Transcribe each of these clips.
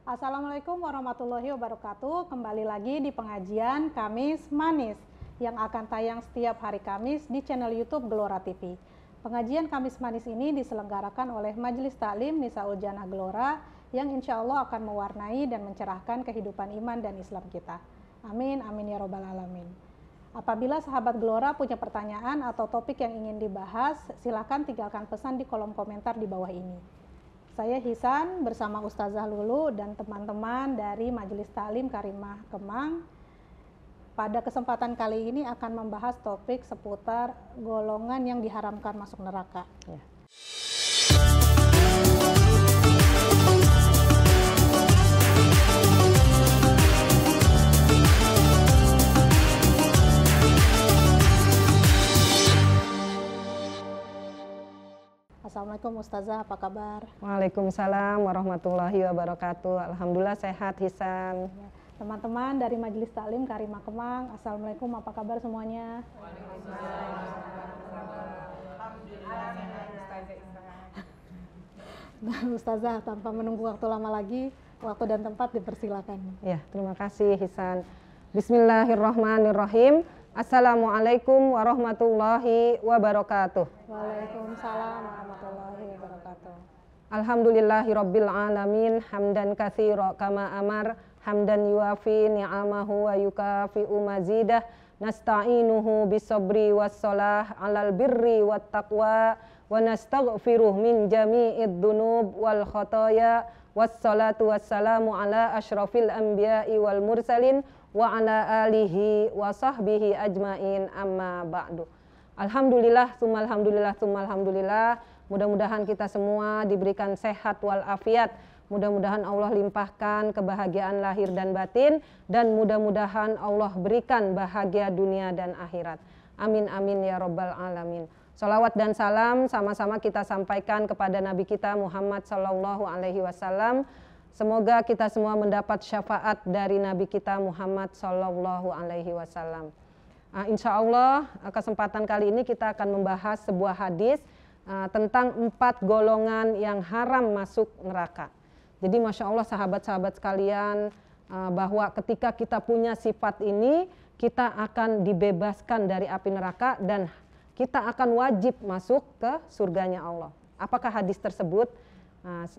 Assalamualaikum warahmatullahi wabarakatuh. Kembali lagi di pengajian Kamis Manis yang akan tayang setiap hari Kamis di channel YouTube Gelora TV. Pengajian Kamis Manis ini diselenggarakan oleh Majelis Taklim Nisaul Jannah Gelora yang insya Allah akan mewarnai dan mencerahkan kehidupan iman dan Islam kita. Amin, amin ya robbal alamin. Apabila sahabat Gelora punya pertanyaan atau topik yang ingin dibahas, silakan tinggalkan pesan di kolom komentar di bawah ini. Saya Hisan bersama Ustazah Lulu dan teman-teman dari Majelis Taklim Karimah Kemang. Pada kesempatan kali ini akan membahas topik seputar golongan yang diharamkan masuk neraka. Ya. Assalamualaikum Ustazah, apa kabar? Waalaikumsalam warahmatullahi wabarakatuh. Alhamdulillah sehat Hisan. Ya. Teman-teman dari Majelis Taklim Karimah Kemang, Assalamualaikum, apa kabar semuanya? Nah, Ustazah, tanpa menunggu waktu lama lagi, waktu dan tempat dipersilakan. Ya, terima kasih Hisan. Bismillahirrahmanirrahim. Assalamualaikum warahmatullahi wabarakatuh. Waalaikumsalam warahmatullahi wabarakatuh. Alhamdulillahirabbil alamin hamdan katsira kama amar hamdan yuafi ni'amahu wa yukafi'u mazidah nasta'inuhu bisabri wassalah alal birri wat taqwa wa nastaghfiruh min jami'id dzunub wal khotoya wassalatu wassalamu ala asyrafil anbiya'i wal mursalin wa ala alihi wa sahbihi ajmain amma ba'du. Alhamdulillah, alhamdulillah. Mudah-mudahan kita semua diberikan sehat walafiat. Mudah-mudahan Allah limpahkan kebahagiaan lahir dan batin, dan mudah-mudahan Allah berikan bahagia dunia dan akhirat. Amin amin ya robbal alamin. Salawat dan salam sama-sama kita sampaikan kepada Nabi kita Muhammad sallallahu alaihi wasallam. Semoga kita semua mendapat syafaat dari Nabi kita Muhammad sallallahu alaihi wasallam. Insya Allah kesempatan kali ini kita akan membahas sebuah hadis tentang 4 golongan yang haram masuk neraka. Jadi Masya Allah sahabat-sahabat sekalian, bahwa ketika kita punya sifat ini, kita akan dibebaskan dari api neraka dan kita akan wajib masuk ke surganya Allah. Apakah hadis tersebut?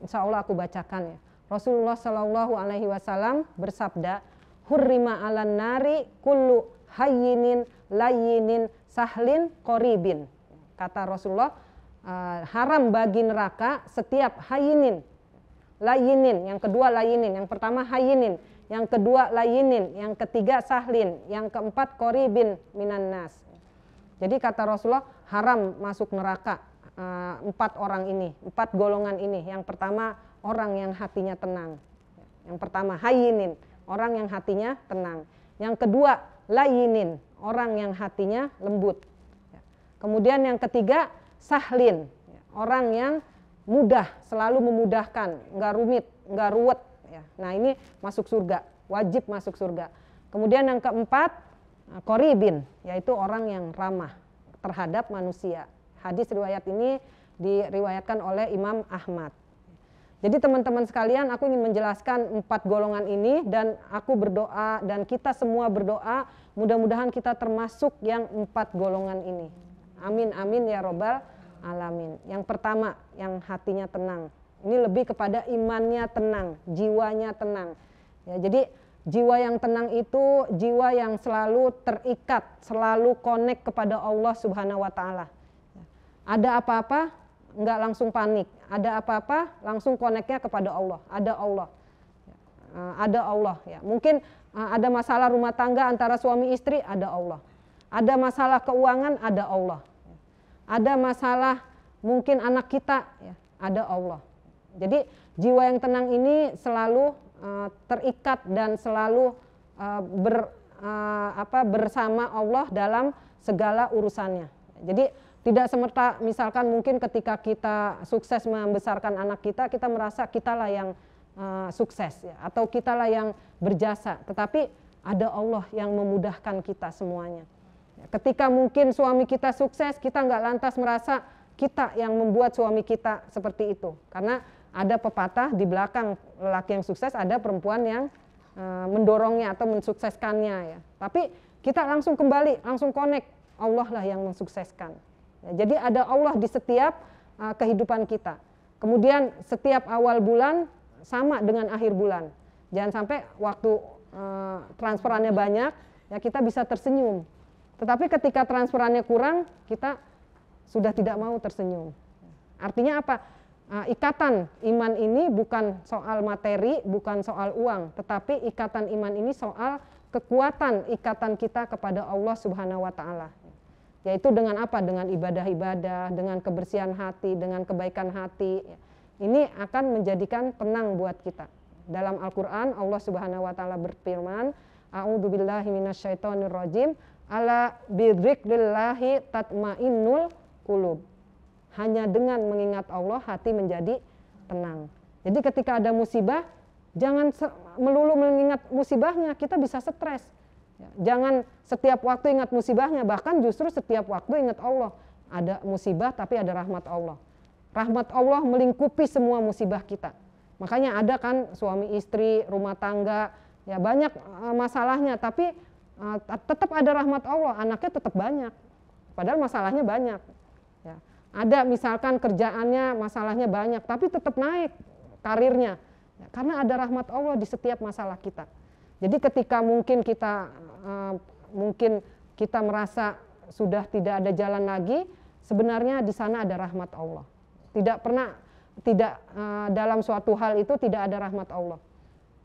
Insya Allah aku bacakan ya. Rasulullah Shallallahu Alaihi Wasallam bersabda, hurrima alan nari kullu hayyinin layyinin sahlin qoribin. Kata Rasulullah, haram bagi neraka setiap hayyinin, layyinin, yang kedua layyinin, yang pertama hayyinin, yang kedua layyinin, yang ketiga sahlin, yang keempat qoribin minan nas. Jadi kata Rasulullah haram masuk neraka 4 orang ini, 4 golongan ini. Yang pertama orang yang hatinya tenang. Yang pertama hayyinin, orang yang hatinya tenang. Yang kedua layyinin, orang yang hatinya lembut. Kemudian yang ketiga sahlin, orang yang mudah, selalu memudahkan, nggak rumit, nggak ruwet. Nah ini masuk surga, wajib masuk surga. Kemudian yang keempat qoribin, yaitu orang yang ramah terhadap manusia. Hadis riwayat ini diriwayatkan oleh Imam Ahmad. Jadi teman-teman sekalian, aku ingin menjelaskan 4 golongan ini dan aku berdoa dan kita semua berdoa mudah-mudahan kita termasuk yang 4 golongan ini. Amin amin ya robbal alamin. Yang pertama, yang hatinya tenang. Ini lebih kepada imannya tenang, jiwanya tenang. Ya, jadi jiwa yang tenang itu jiwa yang selalu terikat, selalu connect kepada Allah Subhanahu wa taala. Ada apa-apa enggak langsung panik, ada apa-apa langsung koneknya kepada Allah, ada Allah, ada Allah ya. Mungkin ada masalah rumah tangga antara suami istri, ada Allah. Ada masalah keuangan, ada Allah. Ada masalah mungkin anak kita, ya, ada Allah. Jadi jiwa yang tenang ini selalu terikat dan selalu bersama Allah dalam segala urusannya. Jadi tidak semerta misalkan mungkin ketika kita sukses membesarkan anak kita, kita merasa kitalah yang sukses ya, atau kitalah yang berjasa. Tetapi ada Allah yang memudahkan kita semuanya. Ketika mungkin suami kita sukses, kita nggak lantas merasa kita yang membuat suami kita seperti itu. Karena ada pepatah di belakang lelaki yang sukses ada perempuan yang mendorongnya atau mensukseskannya ya. Tapi kita langsung kembali, langsung connect, Allah lah yang mensukseskan. Ya, jadi ada Allah di setiap kehidupan kita. Kemudian setiap awal bulan sama dengan akhir bulan. Jangan sampai waktu transferannya banyak, ya kita bisa tersenyum. Tetapi ketika transferannya kurang, kita sudah tidak mau tersenyum. Artinya apa? Ikatan iman ini bukan soal materi, bukan soal uang, tetapi ikatan iman ini soal kekuatan ikatan kita kepada Allah Subhanahu wa taala. Yaitu dengan apa? Dengan ibadah-ibadah, dengan kebersihan hati, dengan kebaikan hati. Ini akan menjadikan tenang buat kita. Dalam Al-Qur'an Allah Subhanahu wa taala berfirman, A'udzubillahi minasyaitonirrajim, ala bidzikrillahi tatmainnul qulub. Hanya dengan mengingat Allah hati menjadi tenang. Jadi ketika ada musibah, jangan melulu mengingat musibahnya, kita bisa stres. Jangan setiap waktu ingat musibahnya, bahkan justru setiap waktu ingat Allah. Ada musibah tapi ada rahmat Allah. Rahmat Allah melingkupi semua musibah kita. Makanya ada kan suami istri, rumah tangga, ya banyak masalahnya, tapi tetap ada rahmat Allah, anaknya tetap banyak. Padahal masalahnya banyak. Ya. Ada misalkan kerjaannya masalahnya banyak, tapi tetap naik karirnya. Ya, karena ada rahmat Allah di setiap masalah kita. Jadi ketika mungkin kita merasa sudah tidak ada jalan lagi, sebenarnya di sana ada rahmat Allah. Dalam suatu hal itu tidak ada rahmat Allah.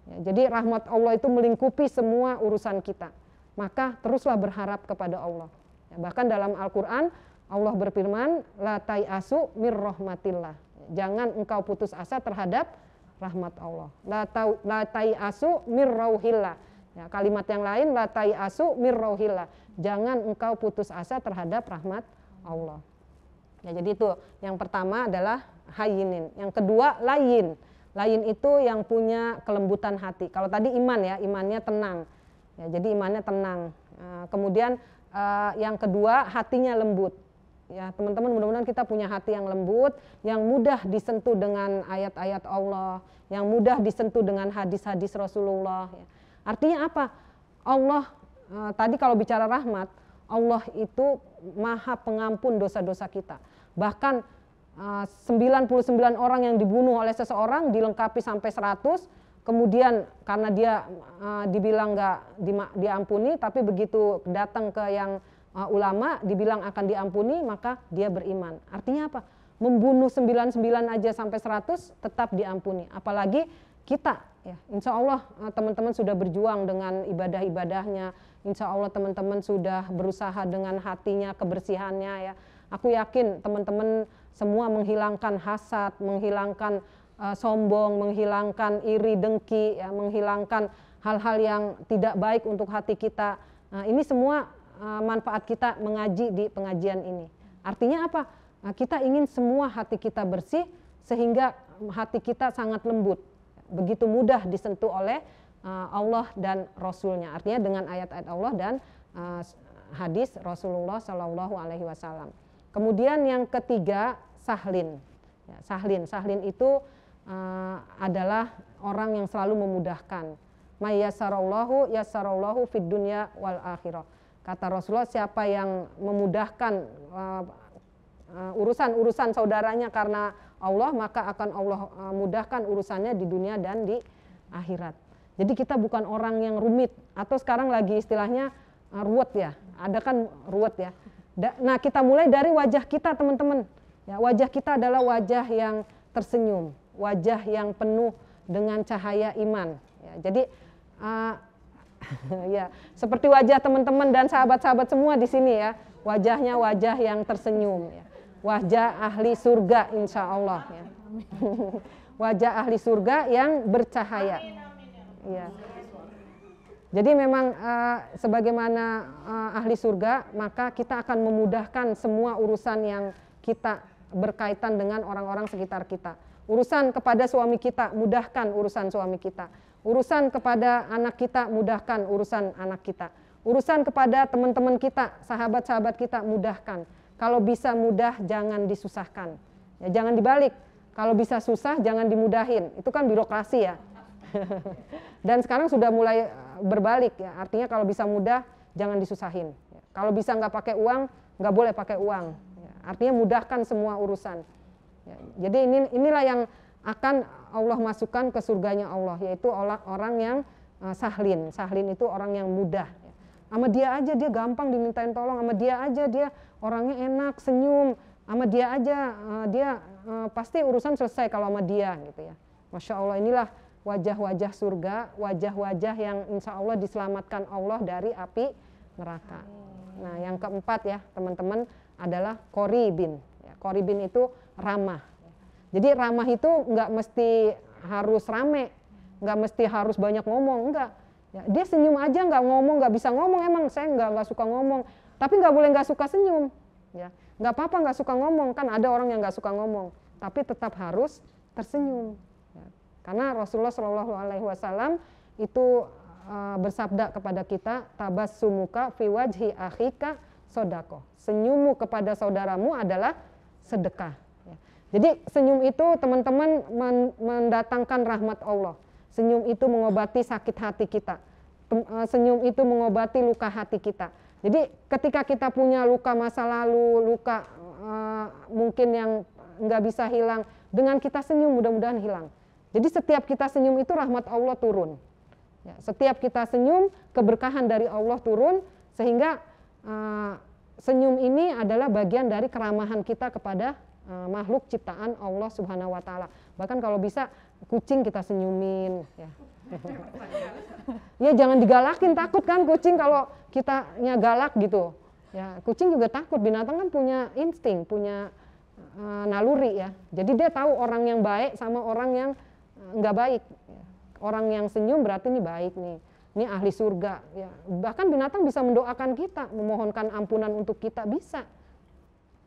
Ya, jadi rahmat Allah itu melingkupi semua urusan kita. Maka teruslah berharap kepada Allah. Ya, bahkan dalam Al-Qur'an Allah berfirman, la tai'asu mir rahmatillah. Jangan engkau putus asa terhadap rahmat Allah. La tai'asu mir rauhillah. Ya, kalimat yang lain, la tai'asu mir rauhillah. Jangan engkau putus asa terhadap rahmat Allah. Ya, jadi itu yang pertama adalah hayyinin. Yang kedua layin. Layin itu yang punya kelembutan hati. Kalau tadi iman ya, imannya tenang. Ya, jadi imannya tenang. Kemudian yang kedua hatinya lembut. Ya, teman-teman mudah-mudahan kita punya hati yang lembut, yang mudah disentuh dengan ayat-ayat Allah, yang mudah disentuh dengan hadis-hadis Rasulullah. Ya. Artinya apa? Allah tadi kalau bicara rahmat, Allah itu maha pengampun dosa-dosa kita. Bahkan 99 orang yang dibunuh oleh seseorang dilengkapi sampai 100. Kemudian karena dia dibilang nggak diampuni, tapi begitu datang ke yang ulama dibilang akan diampuni, maka dia beriman. Artinya apa? Membunuh 99 aja sampai 100 tetap diampuni. Apalagi kita, ya, insya Allah teman-teman sudah berjuang dengan ibadah-ibadahnya. Insya Allah teman-teman sudah berusaha dengan hatinya, kebersihannya. Ya, aku yakin teman-teman semua menghilangkan hasad, menghilangkan sombong, menghilangkan iri dengki, ya, menghilangkan hal-hal yang tidak baik untuk hati kita. Nah, ini semua manfaat kita mengaji di pengajian ini. Artinya apa? Kita ingin semua hati kita bersih sehingga hati kita sangat lembut, begitu mudah disentuh oleh Allah dan Rasulnya. Artinya dengan ayat-ayat Allah dan hadis Rasulullah Shallallahu Alaihi Wasallam. Kemudian yang ketiga sahlin. Ya, sahlin itu adalah orang yang selalu memudahkan. May yassarallahu yassarallahu fid dunya wal akhirah. Kata Rasulullah, siapa yang memudahkan urusan saudaranya karena Allah, maka akan Allah mudahkan urusannya di dunia dan di akhirat. Jadi kita bukan orang yang rumit, atau sekarang lagi istilahnya ruwet ya. Ada kan ruwet ya. Nah, kita mulai dari wajah kita, teman-teman. Ya, wajah kita adalah wajah yang tersenyum, wajah yang penuh dengan cahaya iman. Ya, jadi ya, seperti wajah teman-teman dan sahabat-sahabat semua di sini ya, wajahnya wajah yang tersenyum, ya. Wajah ahli surga insya Allah. Ya. Wajah ahli surga yang bercahaya. Ya. Jadi memang sebagaimana ahli surga, maka kita akan memudahkan semua urusan yang kita berkaitan dengan orang-orang sekitar kita. Urusan kepada suami kita, mudahkan urusan suami kita. Urusan kepada anak kita, mudahkan urusan anak kita. Urusan kepada teman-teman kita, sahabat-sahabat kita, mudahkan. Kalau bisa mudah, jangan disusahkan. Ya, jangan dibalik. Kalau bisa susah jangan dimudahin. Itu kan birokrasi ya. Dan sekarang sudah mulai berbalik ya. Artinya kalau bisa mudah jangan disusahin. Kalau bisa nggak pakai uang, nggak boleh pakai uang. Artinya mudahkan semua urusan. Jadi inilah yang akan Allah masukkan ke surganya Allah, yaitu orang yang sahlin. Sahlin itu orang yang mudah. Sama dia aja dia gampang dimintain tolong, sama dia aja dia orangnya enak, senyum, sama dia aja dia pasti urusan selesai kalau sama dia gitu ya. Masya Allah, inilah wajah-wajah surga, wajah-wajah yang insya Allah diselamatkan Allah dari api neraka. Nah yang keempat ya teman-teman adalah qoribin. Qoribin itu ramah. Jadi ramah itu nggak mesti harus rame, nggak mesti harus banyak ngomong, enggak. Ya, dia senyum aja nggak ngomong, nggak bisa ngomong, emang saya nggak suka ngomong. Tapi nggak boleh nggak suka senyum. Ya, nggak apa-apa nggak suka ngomong, kan ada orang yang nggak suka ngomong, tapi tetap harus tersenyum. Ya, karena Rasulullah SAW itu bersabda kepada kita, tabassumuka fi wajhi akhika sodako. Senyummu kepada saudaramu adalah sedekah. Jadi senyum itu teman-teman mendatangkan rahmat Allah. Senyum itu mengobati sakit hati kita. Senyum itu mengobati luka hati kita. Jadi ketika kita punya luka masa lalu, luka mungkin yang nggak bisa hilang, dengan kita senyum mudah-mudahan hilang. Jadi setiap kita senyum itu rahmat Allah turun. Ya, setiap kita senyum keberkahan dari Allah turun, sehingga senyum ini adalah bagian dari keramahan kita kepada makhluk ciptaan Allah Subhanahu wa taala. Bahkan kalau bisa kucing kita senyumin ya. Ya jangan digalakin, takut kan kucing kalau kitanya galak gitu. Ya, kucing juga takut, binatang kan punya insting, punya naluri ya. Jadi dia tahu orang yang baik sama orang yang enggak baik. Orang yang senyum berarti ini baik nih. Ini ahli surga ya. Bahkan binatang bisa mendoakan kita, memohonkan ampunan untuk kita, bisa.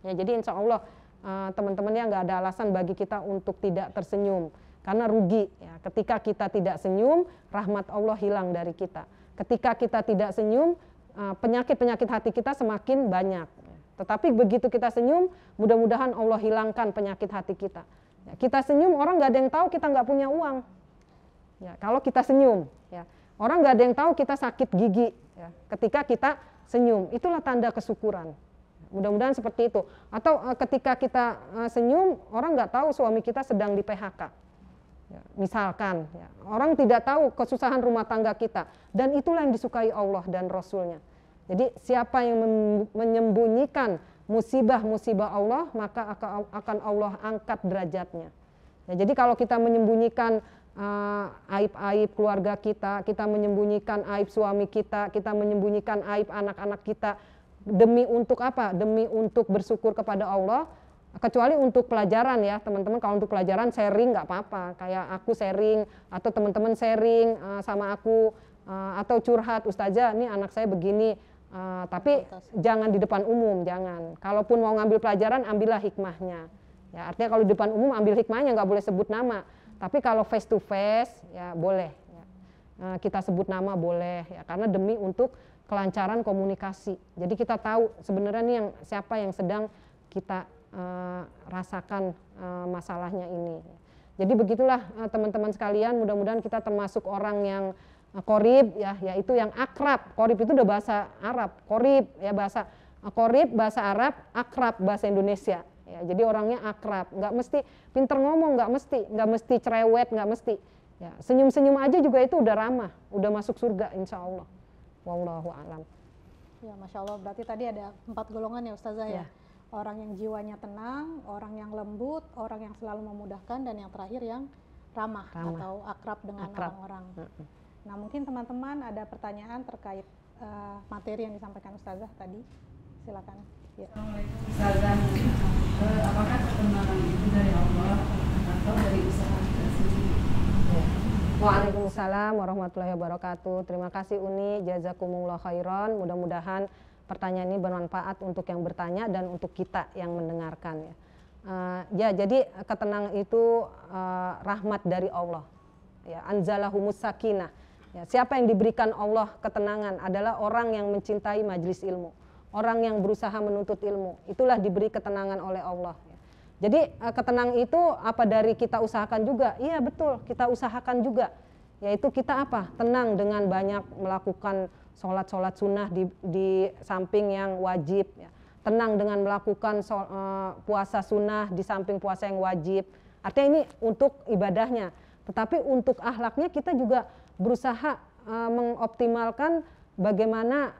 Ya, jadi insya Allah teman-teman ya nggak ada alasan bagi kita untuk tidak tersenyum, karena rugi ya. Ketika kita tidak senyum, rahmat Allah hilang dari kita. Ketika kita tidak senyum, penyakit-penyakit hati kita semakin banyak. Tetapi begitu kita senyum, mudah-mudahan Allah hilangkan penyakit hati kita. Ya, kita senyum, orang nggak ada yang tahu kita nggak punya uang. Ya, kalau kita senyum, ya, orang nggak ada yang tahu kita sakit gigi. Ya, ketika kita senyum, itulah tanda kesyukuran. Mudah-mudahan seperti itu. Atau ketika kita senyum, orang nggak tahu suami kita sedang di PHK. Ya, misalkan, ya, orang tidak tahu kesusahan rumah tangga kita. Dan itulah yang disukai Allah dan Rasulnya. Jadi siapa yang menyembunyikan musibah-musibah Allah, maka akan Allah angkat derajatnya. Ya, jadi kalau kita menyembunyikan aib-aib keluarga kita, kita menyembunyikan aib suami kita menyembunyikan aib anak-anak kita, demi untuk apa? Demi untuk bersyukur kepada Allah, kecuali untuk pelajaran ya teman-teman. Kalau untuk pelajaran sharing nggak apa-apa, kayak aku sharing atau teman-teman sharing sama aku, atau curhat, ustazah ini anak saya begini, tapi jangan di depan umum, jangan. Kalaupun mau ngambil pelajaran, ambillah hikmahnya ya. Artinya kalau di depan umum ambil hikmahnya, nggak boleh sebut nama. Tapi kalau face to face ya boleh ya. Kita sebut nama boleh ya, karena demi untuk kelancaran komunikasi. Jadi kita tahu sebenarnya nih siapa yang sedang kita rasakan masalahnya ini. Jadi begitulah teman-teman sekalian, mudah-mudahan kita termasuk orang yang qorib ya, yaitu yang akrab. Qorib itu udah bahasa Arab. Qorib ya bahasa qorib bahasa Arab, akrab bahasa Indonesia. Ya, jadi orangnya akrab, nggak mesti pinter ngomong, nggak mesti cerewet, nggak mesti. Ya, senyum-senyum aja juga itu udah ramah, udah masuk surga insya Allah. Wallahu a'lam. Ya, Masya Allah, berarti tadi ada 4 golongan ya Ustazah ya. Orang yang jiwanya tenang, orang yang lembut, orang yang selalu memudahkan, dan yang terakhir yang ramah. Atau akrab dengan orang-orang. Nah mungkin teman-teman ada pertanyaan terkait materi yang disampaikan Ustazah tadi. Silakan. Ya. Assalamualaikum Ustazah. Apakah ketenangan itu dari Allah atau dari usaha kita sendiri? Waalaikumsalam warahmatullahi wabarakatuh. Terima kasih Uni, jazakumullah khairan. Mudah-mudahan pertanyaan ini bermanfaat untuk yang bertanya dan untuk kita yang mendengarkan ya. Ya, jadi ketenangan itu rahmat dari Allah. Ya, anzalahumus sakinah. Ya, siapa yang diberikan Allah ketenangan adalah orang yang mencintai majelis ilmu, orang yang berusaha menuntut ilmu. Itulah diberi ketenangan oleh Allah. Ya. Jadi ketenangan itu apa dari kita usahakan juga? Iya betul, kita usahakan juga. Yaitu kita apa? Tenang dengan banyak melakukan sholat-sholat sunnah di samping yang wajib. Ya. Tenang dengan melakukan puasa sunnah di samping puasa yang wajib. Artinya ini untuk ibadahnya. Tetapi untuk akhlaknya kita juga berusaha mengoptimalkan bagaimana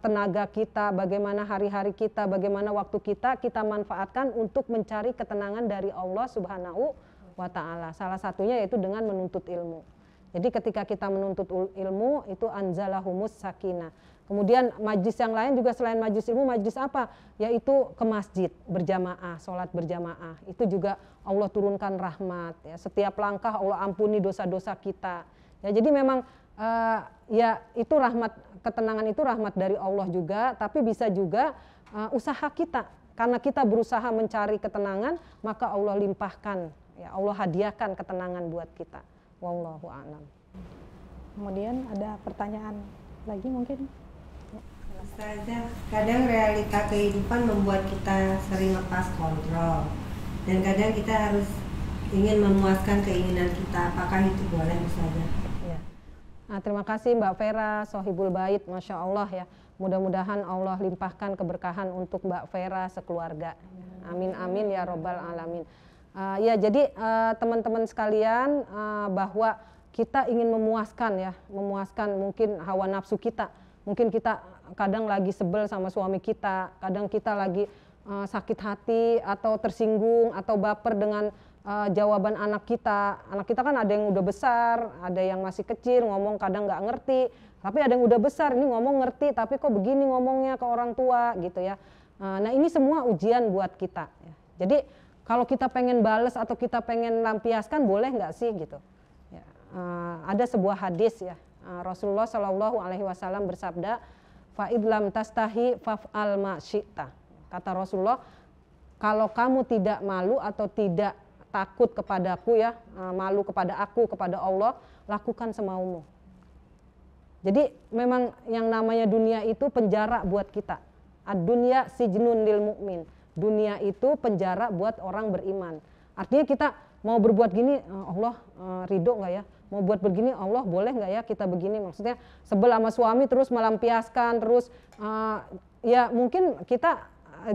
tenaga kita, bagaimana hari-hari kita, bagaimana waktu kita manfaatkan untuk mencari ketenangan dari Allah Subhanahu wa Ta'ala. Salah satunya yaitu dengan menuntut ilmu. Jadi ketika kita menuntut ilmu itu anzalahumus sakinah. Kemudian majlis yang lain juga selain majlis ilmu, majlis apa? Yaitu ke masjid berjamaah, sholat berjamaah. Itu juga Allah turunkan rahmat. Ya. Setiap langkah Allah ampuni dosa-dosa kita. Ya, jadi memang ya itu rahmat, ketenangan itu rahmat dari Allah juga, tapi bisa juga usaha kita. Karena kita berusaha mencari ketenangan, maka Allah limpahkan, ya Allah hadiahkan ketenangan buat kita. Wallahu a'lam. Kemudian ada pertanyaan lagi mungkin? Ustazah, kadang realita kehidupan membuat kita sering lepas kontrol, dan kadang kita harus ingin memuaskan keinginan kita. Apakah itu boleh, Ustazah? Ya. Nah, terima kasih Mbak Vera, Sohibul Bait, Masya Allah ya. Mudah-mudahan Allah limpahkan keberkahan untuk Mbak Vera sekeluarga. Amin amin ya robbal alamin. Ya jadi teman-teman sekalian, bahwa kita ingin memuaskan mungkin hawa nafsu kita. Mungkin kita kadang lagi sebel sama suami kita, kadang kita lagi sakit hati atau tersinggung atau baper dengan jawaban anak kita. Anak kita kan ada yang udah besar, ada yang masih kecil, ngomong kadang nggak ngerti. Tapi ada yang udah besar, ini ngomong ngerti, tapi kok begini ngomongnya ke orang tua gitu ya. Nah ini semua ujian buat kita. Jadi kalau kita pengen bales atau kita pengen lampiaskan, boleh nggak sih gitu? Ya, ada sebuah hadis ya, Rasulullah Shallallahu Alaihi Wasallam bersabda, "Fa'id lam tastahi faf'al ma syi'ta." Kata Rasulullah, kalau kamu tidak malu atau tidak takut kepadaku ya, malu kepada aku, kepada Allah, lakukan semaumu. Jadi memang yang namanya dunia itu penjara buat kita. Ad-dunya sijnun lil mu'min. Dunia itu penjara buat orang beriman. Artinya kita mau berbuat gini, Allah ridho nggak ya? Mau buat begini, Allah boleh nggak ya kita begini? Maksudnya sebel sama suami terus melampiaskan, terus ya mungkin kita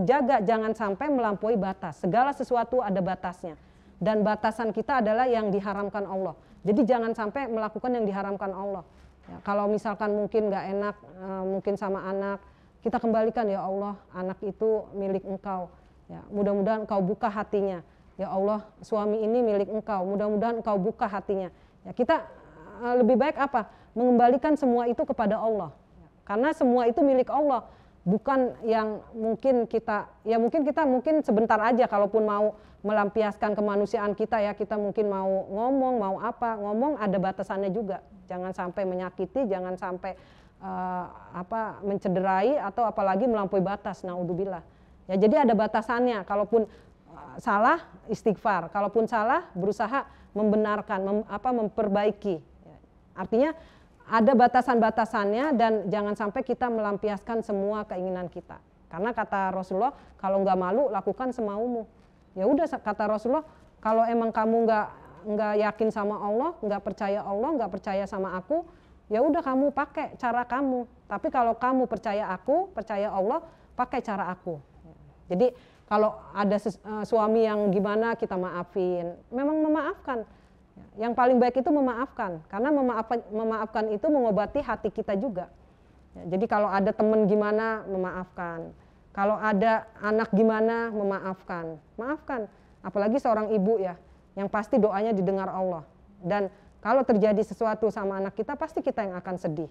jaga jangan sampai melampaui batas. Segala sesuatu ada batasnya. Dan batasan kita adalah yang diharamkan Allah. Jadi jangan sampai melakukan yang diharamkan Allah. Ya, kalau misalkan mungkin nggak enak, mungkin sama anak, kita kembalikan, ya Allah, anak itu milik Engkau. Ya, mudah-mudahan Engkau buka hatinya. Ya Allah, suami ini milik Engkau. Mudah-mudahan Engkau buka hatinya. Ya, kita lebih baik apa? Mengembalikan semua itu kepada Allah. Ya, karena semua itu milik Allah. Bukan yang mungkin kita mungkin sebentar aja kalaupun mau melampiaskan kemanusiaan kita ya, kita mungkin mau ngomong, mau apa, ngomong ada batasannya juga. Jangan sampai menyakiti, jangan sampai mencederai atau apalagi melampaui batas, naudzubillah. Ya, jadi ada batasannya. Kalaupun salah istighfar, kalaupun salah berusaha membenarkan, memperbaiki. Ya, artinya ada batasan-batasannya dan jangan sampai kita melampiaskan semua keinginan kita. Karena kata Rasulullah, kalau nggak malu lakukan semaumu. Ya udah, kata Rasulullah, kalau emang kamu nggak yakin sama Allah, nggak percaya Allah, nggak percaya sama aku, ya udah kamu pakai cara kamu. Tapi kalau kamu percaya aku, percaya Allah, pakai cara aku. Jadi kalau ada suami yang gimana, kita maafin. Memang memaafkan. Yang paling baik itu memaafkan, karena memaafkan itu mengobati hati kita juga. Ya, jadi kalau ada teman gimana, memaafkan. Kalau ada anak gimana, memaafkan. Maafkan, apalagi seorang ibu ya, yang pasti doanya didengar Allah. Dan kalau terjadi sesuatu sama anak kita, pasti kita yang akan sedih.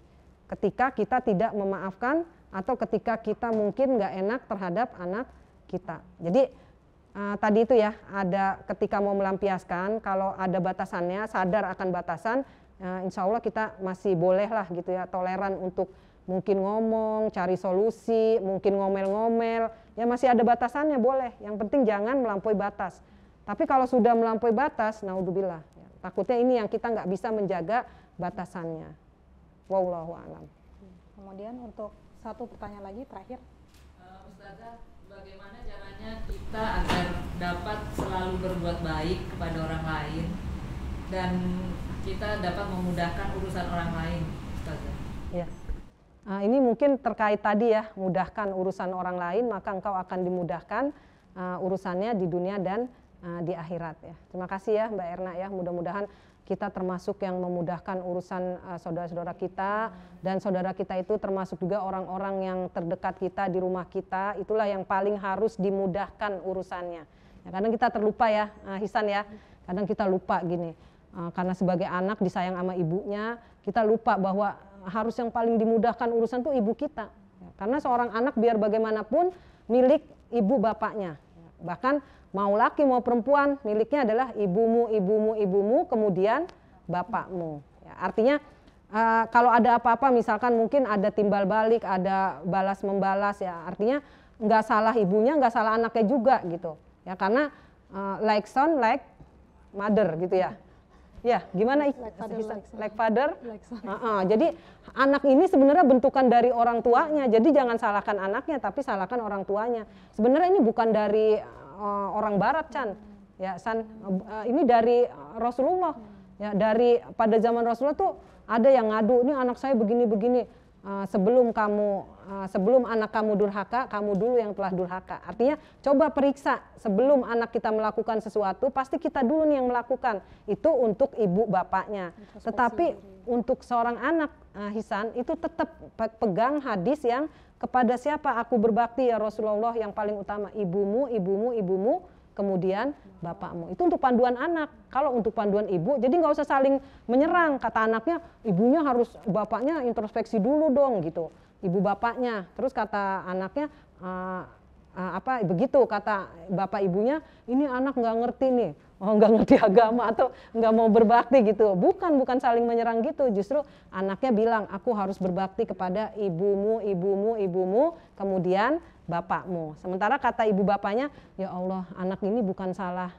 Ketika kita tidak memaafkan atau ketika kita mungkin nggak enak terhadap anak kita. Jadi tadi itu ya, ada ketika mau melampiaskan, kalau ada batasannya, sadar akan batasan, insya Allah kita masih boleh lah gitu ya, toleran untuk mungkin ngomong, cari solusi, mungkin ngomel-ngomel, ya masih ada batasannya, boleh. Yang penting jangan melampaui batas. Tapi kalau sudah melampaui batas, naudzubillah, ya, takutnya ini yang kita nggak bisa menjaga batasannya. Wallahu a'lam. Kemudian untuk satu pertanyaan lagi terakhir. Ustazah, bagaimana caranya kita agar dapat selalu berbuat baik kepada orang lain dan kita dapat memudahkan urusan orang lain, Ustazah. Ya. Ini mungkin terkait tadi ya, mudahkan urusan orang lain, maka engkau akan dimudahkan urusannya di dunia dan di akhirat ya. Terima kasih ya Mbak Erna ya, mudah-mudahan kita termasuk yang memudahkan urusan saudara-saudara kita, dan saudara kita itu termasuk juga orang-orang yang terdekat kita di rumah kita, itulah yang paling harus dimudahkan urusannya. Ya, kadang kita terlupa ya, Hisan ya, kadang kita lupa gini, karena sebagai anak disayang sama ibunya, kita lupa bahwa harus yang paling dimudahkan urusan tuh ibu kita. Ya, karena seorang anak biar bagaimanapun milik ibu bapaknya, ya, bahkan mau laki mau perempuan miliknya adalah ibumu, kemudian bapakmu. Ya, artinya kalau ada apa-apa misalkan mungkin ada timbal balik, ada balas membalas ya, artinya nggak salah ibunya, nggak salah anaknya juga gitu. Ya karena like son, like mother gitu ya. Ya gimana like father. Jadi anak ini sebenarnya bentukan dari orang tuanya. Jadi jangan salahkan anaknya, tapi salahkan orang tuanya. Sebenarnya ini bukan dari orang Barat, Chan, ya San, ini dari Rasulullah, ya dari pada zaman Rasulullah tuh ada yang ngadu, ini anak saya begini-begini, sebelum anak kamu durhaka, kamu dulu yang telah durhaka. Artinya coba periksa sebelum anak kita melakukan sesuatu, pasti kita dulu nih yang melakukan, itu untuk ibu bapaknya. Tetapi untuk seorang anak, Hisan, itu tetap pegang hadis yang kepada siapa aku berbakti ya Rasulullah, yang paling utama ibumu, kemudian bapakmu. Itu untuk panduan anak. Kalau untuk panduan ibu, jadi nggak usah saling menyerang. Kata anaknya, ibunya harus, bapaknya introspeksi dulu dong gitu. Ibu bapaknya. Terus kata anaknya, begitu kata bapak ibunya, ini anak nggak ngerti nih, nggak ngerti agama atau nggak mau berbakti gitu. Bukan saling menyerang gitu. Justru anaknya bilang, aku harus berbakti kepada ibumu, kemudian bapakmu. Sementara kata ibu bapaknya, ya Allah, anak ini bukan salah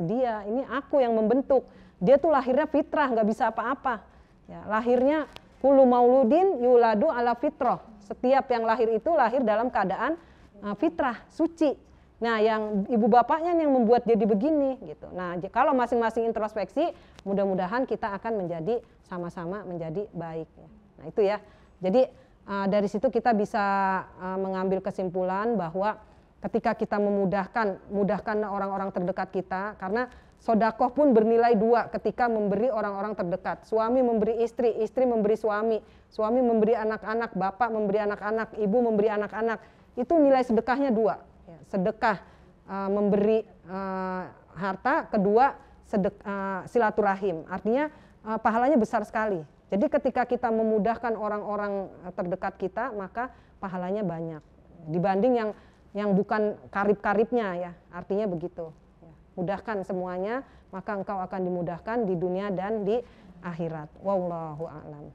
dia, ini aku yang membentuk. Dia tuh lahirnya fitrah, nggak bisa apa-apa. Ya, lahirnya kullu mauludin yuladu ala fitrah. Setiap yang lahir itu lahir dalam keadaan fitrah, suci. Nah, yang ibu bapaknya yang membuat jadi begini gitu. Nah, kalau masing-masing introspeksi, mudah-mudahan kita akan menjadi sama-sama menjadi baik. Nah, itu ya. Jadi dari situ kita bisa mengambil kesimpulan bahwa ketika kita mudahkan orang-orang terdekat kita, karena sodakoh pun bernilai dua ketika memberi orang-orang terdekat. Suami memberi istri, istri memberi suami, suami memberi anak-anak, bapak memberi anak-anak, ibu memberi anak-anak. Itu nilai sedekahnya dua. Ya, sedekah memberi harta, kedua silaturahim. Artinya pahalanya besar sekali. Jadi ketika kita memudahkan orang-orang terdekat kita, maka pahalanya banyak dibanding yang bukan karib-karibnya ya. Artinya begitu. Ya, mudahkan semuanya, maka engkau akan dimudahkan di dunia dan di akhirat. Wallahu a'lam.